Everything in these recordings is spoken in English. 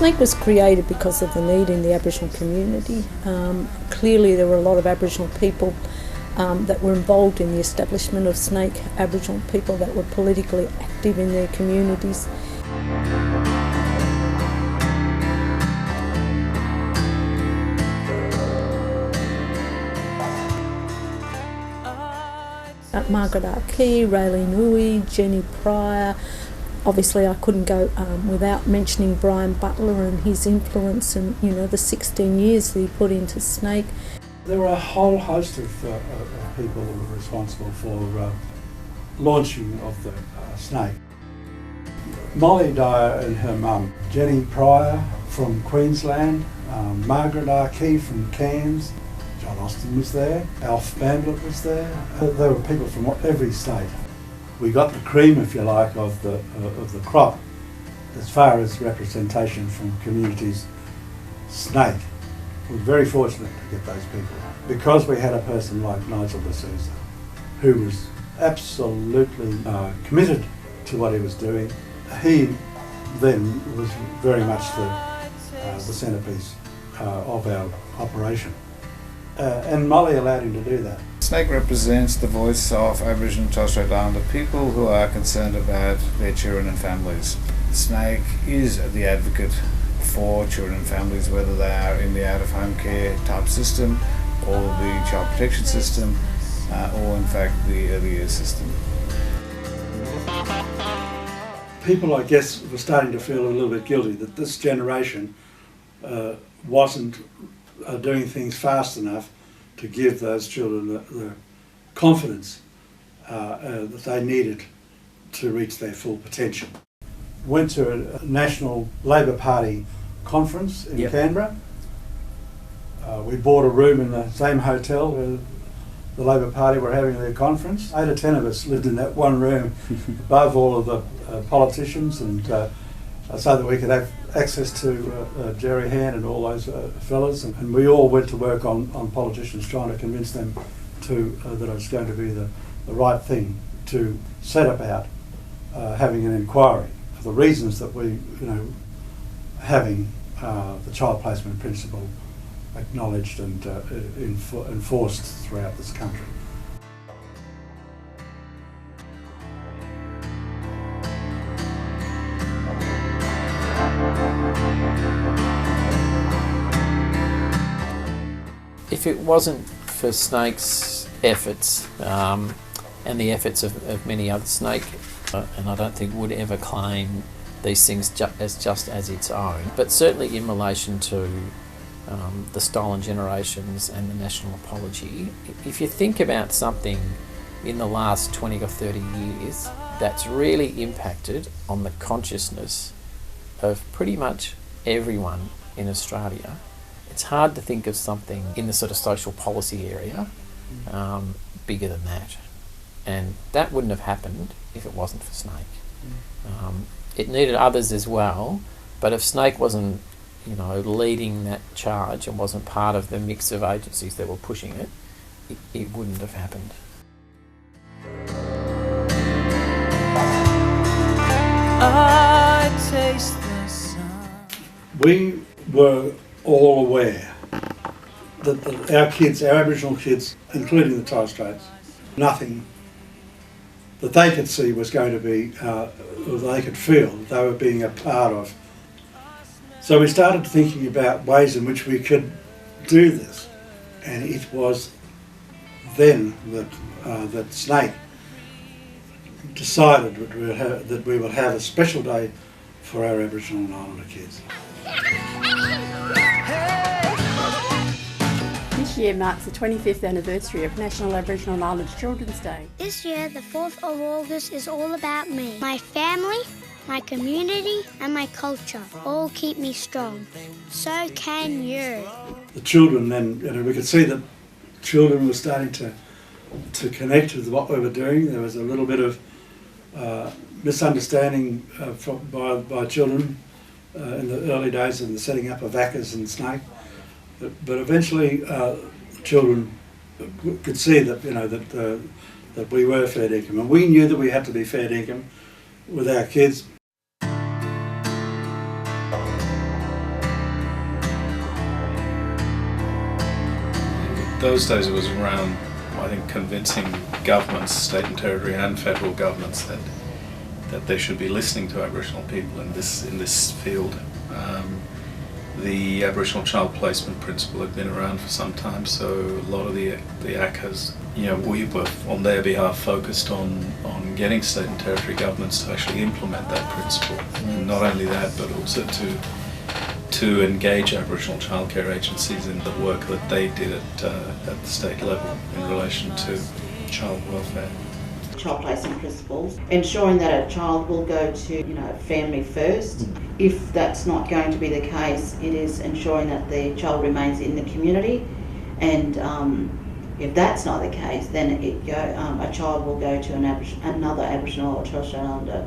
Snake was created because of the need in the Aboriginal community. Clearly there were a lot of Aboriginal people that were involved in the establishment of Snake, Aboriginal people that were politically active in their communities. Margaret Arkey, Raylene Uy, Jenny Pryor. Obviously I couldn't go without mentioning Brian Butler and his influence and, you know, the 16 years that he put into Snake. There were a whole host of people that were responsible for launching of the Snake. Molly Dyer and her mum, Jenny Pryor from Queensland, Margaret Arkey from Cairns, John Austin was there, Alf Bandlet was there. There were people from every state. We got the cream, if you like, of the crop as far as representation from communities. Snake. We're very fortunate to get those people because we had a person like Nigel D'Souza who was absolutely committed to what he was doing. He then was very much the centrepiece of our operation. And Molly allowed him to do that. Snake represents the voice of Aboriginal and Torres Strait Islander people who are concerned about their children and families. Snake is the advocate for children and families, whether they are in the out-of-home care type system or the child protection system or in fact the early years system. People, I guess, were starting to feel a little bit guilty that this generation wasn't doing things fast enough to give those children the confidence that they needed to reach their full potential. Went to a National Labor Party conference in Canberra. We bought a room in the same hotel where the Labor Party were having their conference. 8 or 10 of us lived in that one room above all of the politicians, and so that we could have access to Jerry Hand and all those fellas, and we all went to work on politicians, trying to convince them to that it was going to be the right thing to set about having an inquiry for the reasons that we, having the child placement principle acknowledged and enforced throughout this country. If it wasn't for Snake's efforts and the efforts of many other Snake, and I don't think would ever claim these things just as its own, but certainly in relation to the Stolen Generations and the National Apology, if you think about something in the last 20 or 30 years that's really impacted on the consciousness of pretty much everyone in Australia, it's hard to think of something in the sort of social policy area bigger than that. And that wouldn't have happened if it wasn't for Snake. It needed others as well, but if Snake wasn't, leading that charge and wasn't part of the mix of agencies that were pushing it, it wouldn't have happened. I taste the sun. We were all aware that our kids, our Aboriginal kids, including the Torres Straits, nothing that they could see was going to be, or they could feel that they were being a part of. So we started thinking about ways in which we could do this, and it was then that Snake decided that we would have a special day for our Aboriginal and Islander kids. This year marks the 25th anniversary of National Aboriginal and Islander Children's Day. This year, the 4th of August is all about me. My family, my community and my culture all keep me strong. So can you. The children then, we could see that children were starting to connect with what we were doing. There was a little bit of misunderstanding by children in the early days of the setting up of ACCAs and Snake. But eventually, children could see that that we were fair dinkum, and we knew that we had to be fair dinkum with our kids. those days it was around, I think, convincing governments, state and territory and federal governments that they should be listening to Aboriginal people in this field. The Aboriginal Child Placement Principle had been around for some time, so a lot of the ACCAs, we were on their behalf focused on getting state and territory governments to actually implement that principle. And not only that, but also to engage Aboriginal childcare agencies in the work that they did at the state level in relation to child welfare. Child placement principles, ensuring that a child will go to family first. If that's not going to be the case, it is ensuring that the child remains in the community, and if that's not the case, then a child will go to another Aboriginal or Torres Strait Islander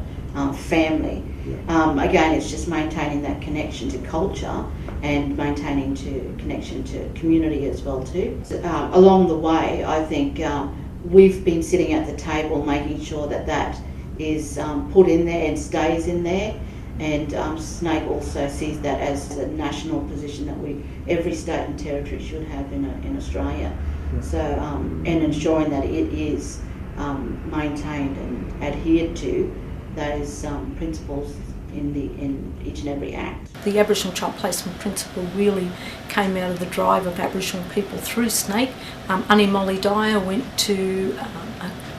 family. Again, it's just maintaining that connection to culture and maintaining connection to community as well too. Along the way, I think we've been sitting at the table making sure that is put in there and stays in there, and SNAIC also sees that as a national position that every state and territory should have in Australia. So and ensuring that it is maintained and adhered to those principles in each and every act. The Aboriginal Child Placement Principle really came out of the drive of Aboriginal people through SNAIC. Annie Molly Dyer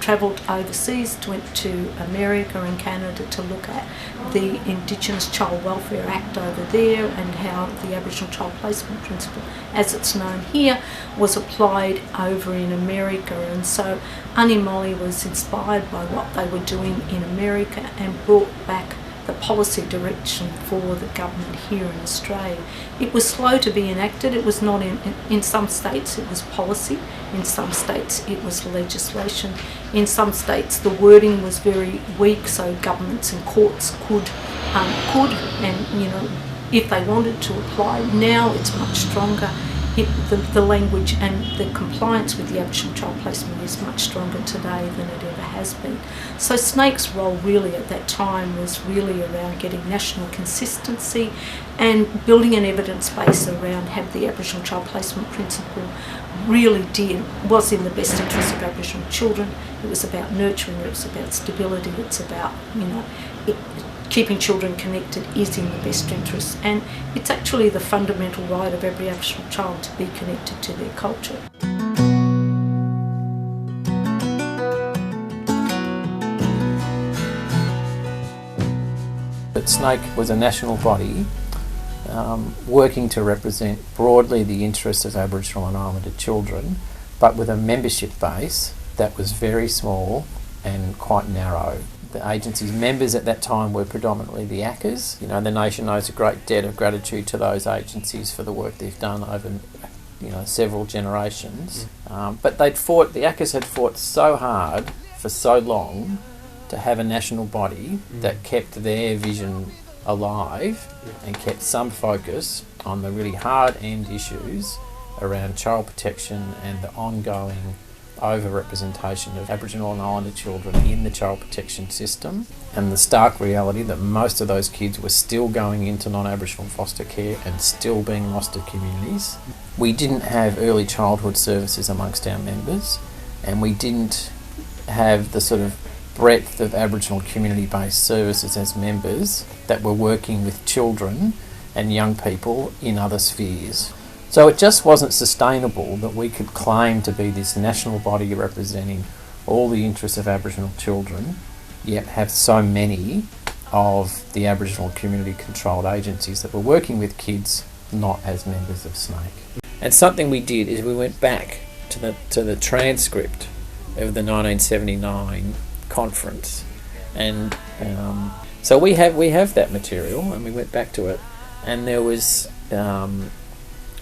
travelled overseas, went to America and Canada to look at the Indigenous Child Welfare Act over there and how the Aboriginal Child Placement Principle, as it's known here, was applied over in America. And so Annie Molly was inspired by what they were doing in America and brought back the policy direction for the government here in Australia. It was slow to be enacted. It was not in some states it was policy, in some states it was legislation. In some states the wording was very weak, so governments and courts could and if they wanted to apply. Now it's much stronger. The language and the compliance with the Aboriginal Child Placement is much stronger today than it ever has been. So SNAIC's role really at that time was really around getting national consistency and building an evidence base around how the Aboriginal Child Placement Principle was in the best interest of Aboriginal children. It was about nurturing, it was about stability, it's about keeping children connected is in the best interest, and it's actually the fundamental right of every Aboriginal child to be connected to their culture. But SNAIC was a national body working to represent broadly the interests of Aboriginal and Islander children, but with a membership base that was very small and quite narrow. The agency's members at that time were predominantly the ACCAs. The nation owes a great debt of gratitude to those agencies for the work they've done over several generations. But the ACCAs had fought so hard for so long to have a national body that kept their vision alive and kept some focus on the really hard end issues around child protection and the ongoing over-representation of Aboriginal and Islander children in the child protection system, and the stark reality that most of those kids were still going into non-Aboriginal foster care and still being lost to communities. We didn't have early childhood services amongst our members, and we didn't have the sort of breadth of Aboriginal community-based services as members that were working with children and young people in other spheres. So it just wasn't sustainable that we could claim to be this national body representing all the interests of Aboriginal children, yet have so many of the Aboriginal community-controlled agencies that were working with kids not as members of SNAIC. And something we did is we went back to the transcript of the 1979 conference, and so we have that material, and we went back to it, and there was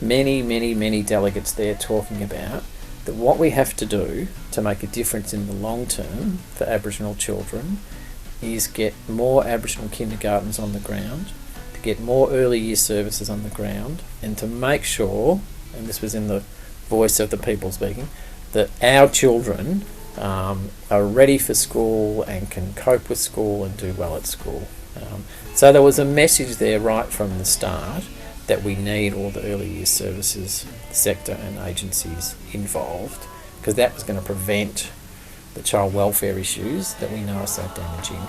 many delegates there talking about that what we have to do to make a difference in the long term for Aboriginal children is get more Aboriginal kindergartens on the ground, to get more early year services on the ground, and to make sure, and this was in the voice of the people speaking, that our children are ready for school and can cope with school and do well at school. So there was a message there right from the start that we need all the early years services sector and agencies involved, because that was going to prevent the child welfare issues that we know are so damaging.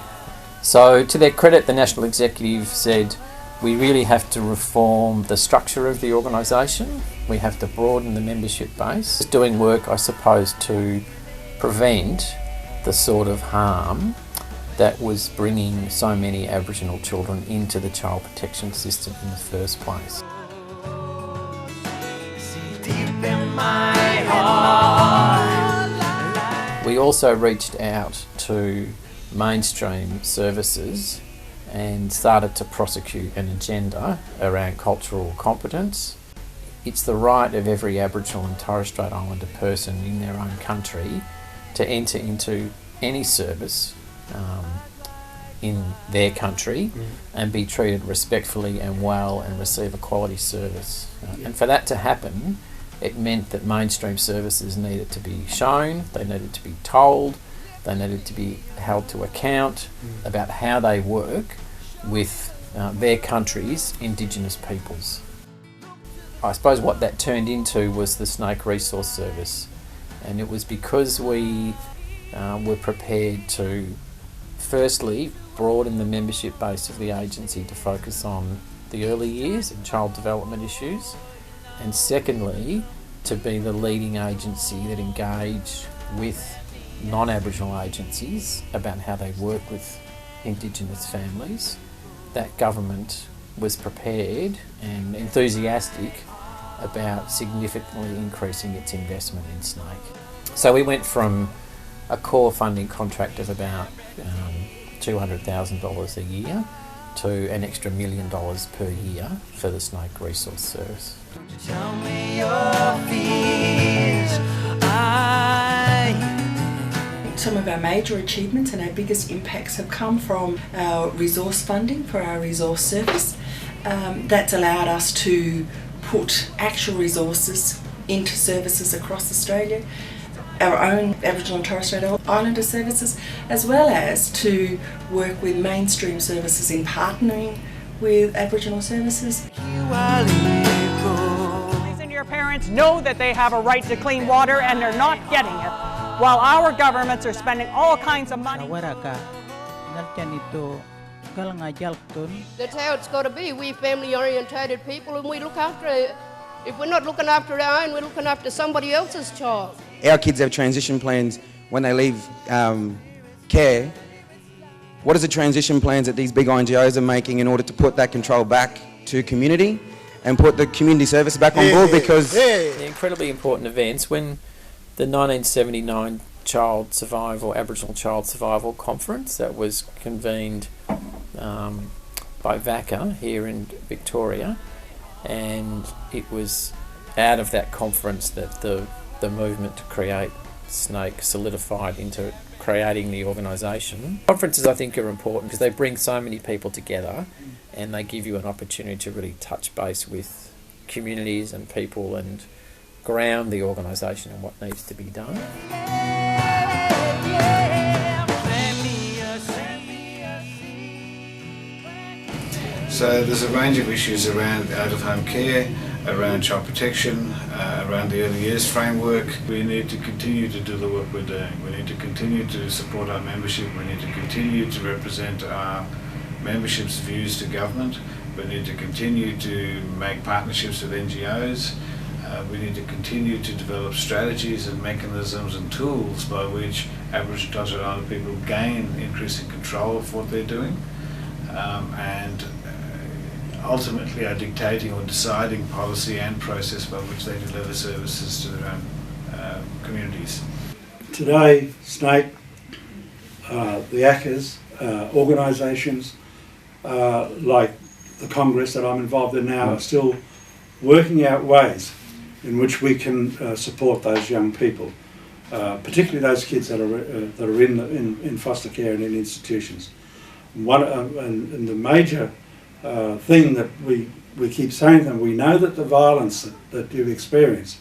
So to their credit, the National Executive said, we really have to reform the structure of the organisation. We have to broaden the membership base. It's doing work, I suppose, to prevent the sort of harm that was bringing so many Aboriginal children into the child protection system in the first place. We also reached out to mainstream services and started to prosecute an agenda around cultural competence. It's the right of every Aboriginal and Torres Strait Islander person in their own country to enter into any service in their country and be treated respectfully and well and receive a quality service. And for that to happen, it meant that mainstream services needed to be shown, they needed to be told, they needed to be held to account about how they work with their country's Indigenous peoples. I suppose what that turned into was the Snake Resource Service, and it was because we were prepared to firstly broaden the membership base of the agency to focus on the early years and child development issues, and secondly to be the leading agency that engaged with non-Aboriginal agencies about how they work with Indigenous families. That government was prepared and enthusiastic about significantly increasing its investment in Snake. So we went from a core funding contract of about $200,000 a year to an extra $1 million per year for the Snake Resource Service. Tell me your fears. Some of our major achievements and our biggest impacts have come from our resource funding for our resource service. That's allowed us to put actual resources into services across Australia, our own Aboriginal and Torres Strait Islander services, as well as to work with mainstream services in partnering with Aboriginal services. And your parents know that they have a right to clean water and they're not getting it, while our governments are spending all kinds of money. That's how it's got to be. We're family-orientated people and we look after it. If we're not looking after our own, we're looking after somebody else's child. Our kids have transition plans when they leave care. What are the transition plans that these big NGOs are making in order to put that control back to community and put the community service back on board? Because the incredibly important events, when the 1979 Aboriginal Child Survival Conference that was convened by VACA here in Victoria, and it was out of that conference that the movement to create Snake solidified into creating the organisation. Conferences, I think, are important because they bring so many people together and they give you an opportunity to really touch base with communities and people and ground the organisation and what needs to be done. So there's a range of issues around out-of-home care, around child protection, around the early years framework. We need to continue to do the work we're doing. We need to continue to support our membership. We need to continue to represent our membership's views to government. We need to continue to make partnerships with NGOs. We need to continue to develop strategies and mechanisms and tools by which Aboriginal and Torres Strait Islander people gain increasing control of what they're doing, and ultimately are dictating or deciding policy and process by which they deliver services to their own communities. Today, Snake, the ACCAs, organisations like the Congress that I'm involved in now are still working out ways in which we can support those young people, particularly those kids that are in foster care and in institutions. And the major thing that we keep saying to them, we know that the violence that you've experienced,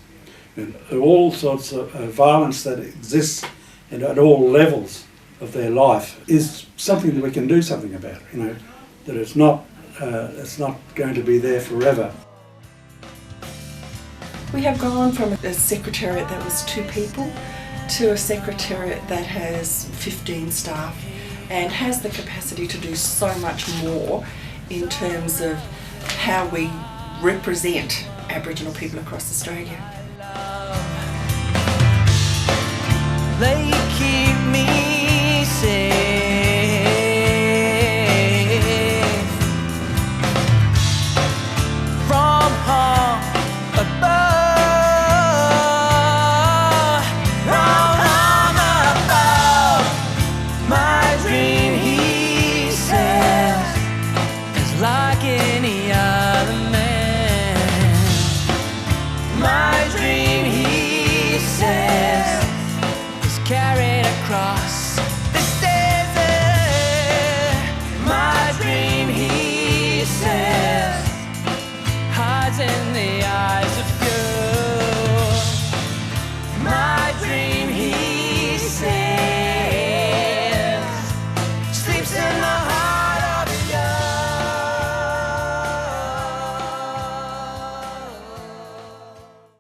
and all sorts of violence that exists at all levels of their life, is something that we can do something about. You know, that it's not going to be there forever. We have gone from a secretariat that was 2 people to a secretariat that has 15 staff and has the capacity to do so much more in terms of how we represent Aboriginal people across Australia. They keep me safe from harm above, from harm above. My dream, he says, is like any other man. My dream, he says, carried across this desert. My dream, he says, hides in the eye.